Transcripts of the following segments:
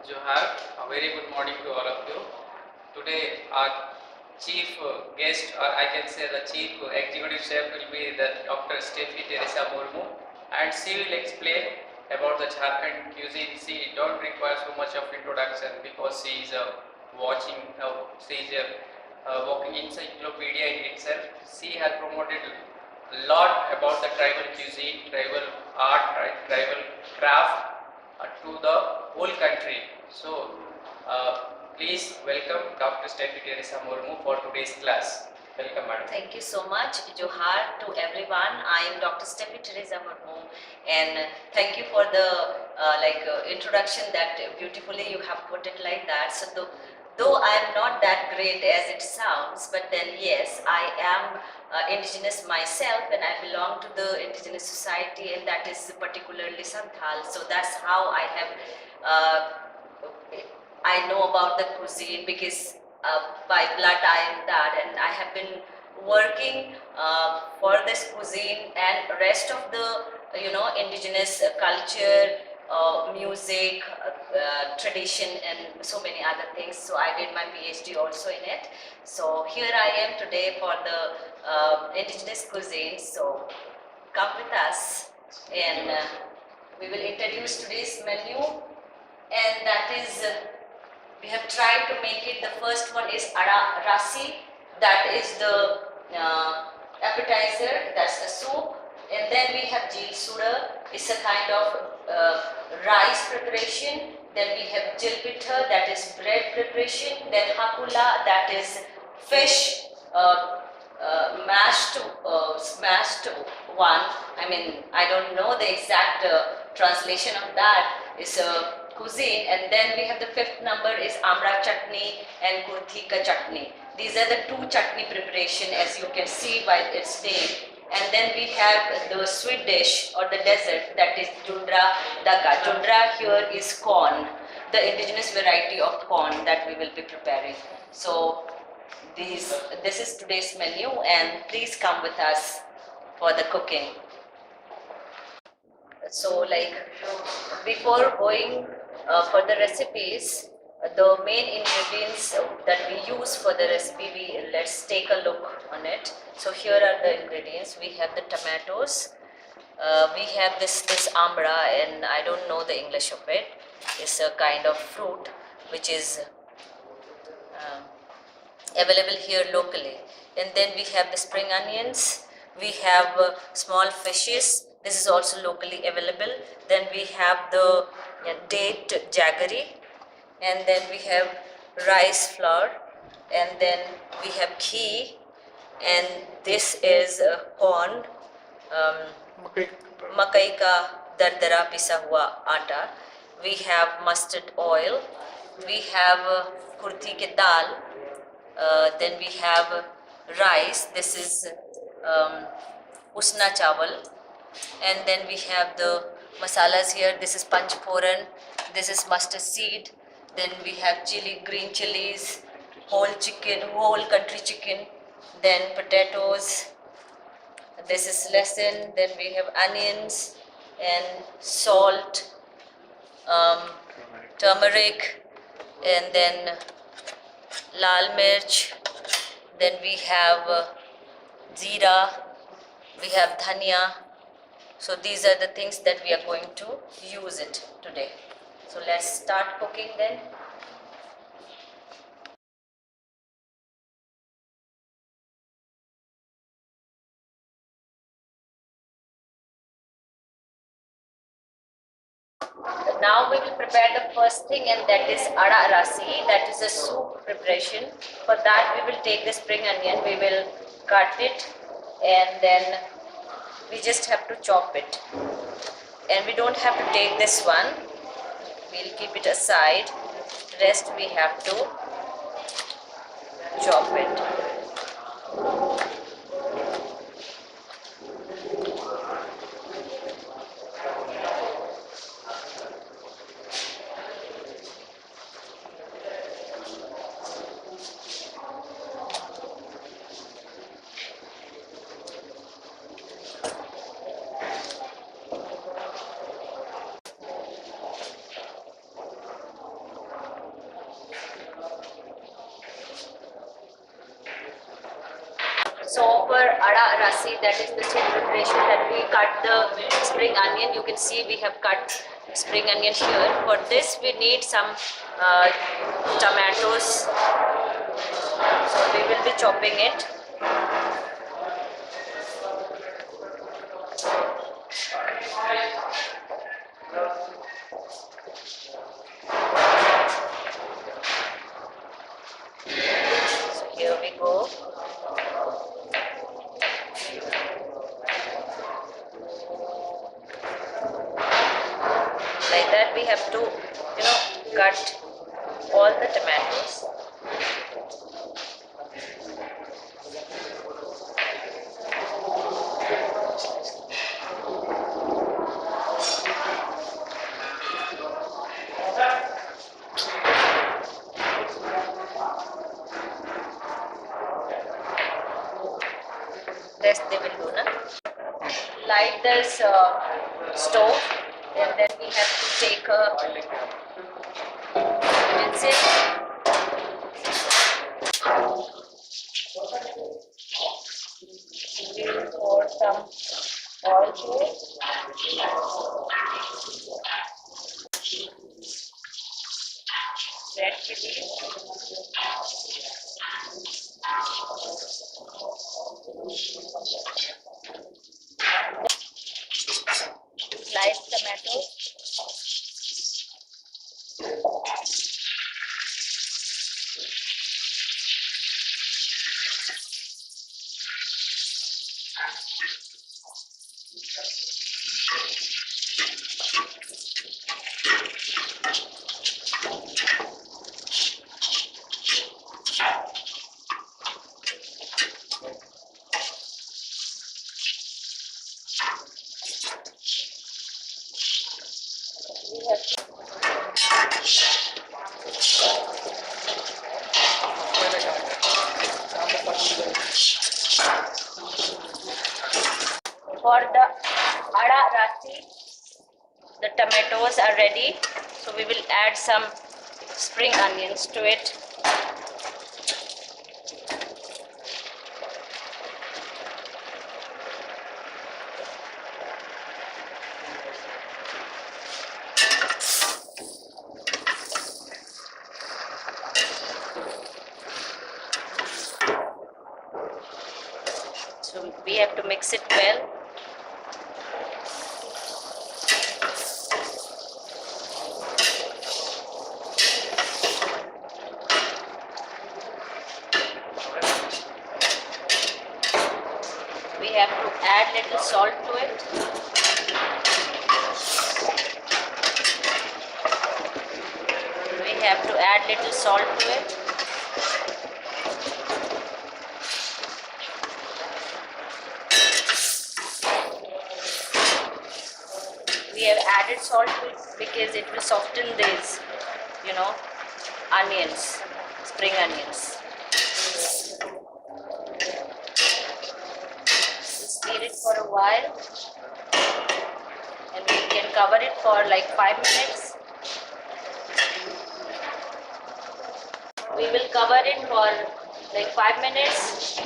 Johar, a very good morning to all of you. Today our chief guest, or I can say the chief executive chef, will be the Dr. Steffi Teresa Murmu, and she will explain about the Jharkhand cuisine. She don't require so much of introduction because she is she is a walking encyclopedia in itself. She has promoted a lot about the tribal cuisine, tribal art, tribal craft to the whole country. So, please welcome Dr. Steffi Teresa Murmu for today's class. Welcome, madam. Thank you so much. Johar to everyone. I am Dr. Steffi Teresa Murmu, and thank you for the introduction that beautifully you have put it like that. So, though I am not that great as it sounds, but then yes, I am indigenous myself, and I belong to the indigenous society, and that is particularly Santhal. So that's how I have. I know about the cuisine because by blood I am that, and I have been working for this cuisine and rest of the indigenous culture, music, tradition, and so many other things. So I did my PhD also in it. So here I am today for the indigenous cuisine. So come with us, and we will introduce today's menu, and that is. We have tried to make it. The first one is rasi, that is the appetizer, that's the soup. And then we have jil sura, it's a kind of rice preparation. Then we have jil pitha, that is bread preparation. Then hakula, that is fish smashed one. I mean, I don't know the exact translation of that. It's a cuisine. And then we have the fifth number is amra chutney and kurthi ka chutney. These are the two chutney preparation, as you can see by its name. And then we have the sweet dish or the dessert, that is jundra daga. Jundra here is corn, the indigenous variety of corn that we will be preparing. So this is today's menu, and please come with us for the cooking. So before going for the recipes, the main ingredients that we use for the recipe, let's take a look on it. So here are the ingredients. We have the tomatoes, we have this amra, and I don't know the English of it. It's a kind of fruit which is available here locally. And then we have the spring onions, we have small fishes, this is also locally available. Then we have the date jaggery, and then we have rice flour, and then we have ghee, and this is corn, makai ka dardara pisa hua atta. We have mustard oil, we have kurthi ke dal, then we have rice, this is usna chawal, and then we have the masalas here. This is panchforan, this is mustard seed, then we have green chilies, whole country chicken, then potatoes, this is lesson, then we have onions and salt, turmeric, and then lal mirch, then we have jeera, we have dhania. So these are the things that we are going to use it today. So let's start cooking then. Now we will prepare the first thing, and that is ada rasi, that is a soup preparation. For that we will take the spring onion, we will cut it, and then we just have to chop it. And we don't have to take this one, we'll keep it aside. Rest we have to chop it. So for ada rasi, that is the same preparation that we cut the spring onion. You can see we have cut spring onion here. For this we need some tomatoes. So we will be chopping it. So here we go. Like that we have to, cut all the tomatoes. This they will do, na? Light this stove, and then we have to take a utensil. We will pour some oil to it. Red chili. Sliced tomato. We have to for the ada rasi, the tomatoes are ready, so we will add some spring onions to it. So we have to mix it well. We have to add little salt to it. We have to add little salt to it. We have added salt to it because it will soften these, onions, spring onions. Stir it for a while, and we can cover it for like 5 minutes. We will cover it for like 5 minutes.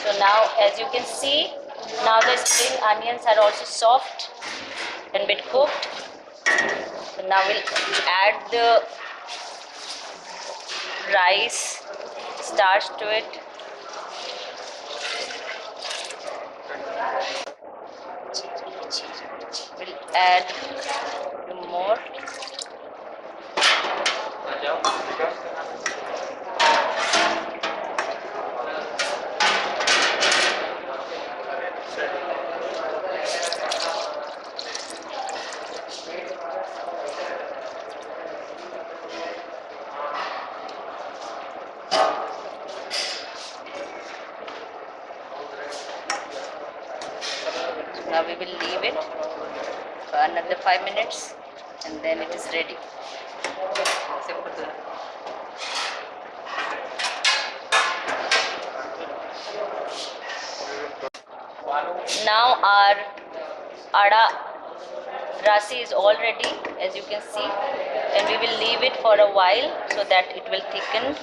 So now, as you can see, now the spring onions are also soft and bit cooked. So now we'll add the rice starch to it. We'll add more. Now we will leave it for another 5 minutes, and then it is ready. Now our ada rasi is all ready, as you can see, and we will leave it for a while so that it will thicken.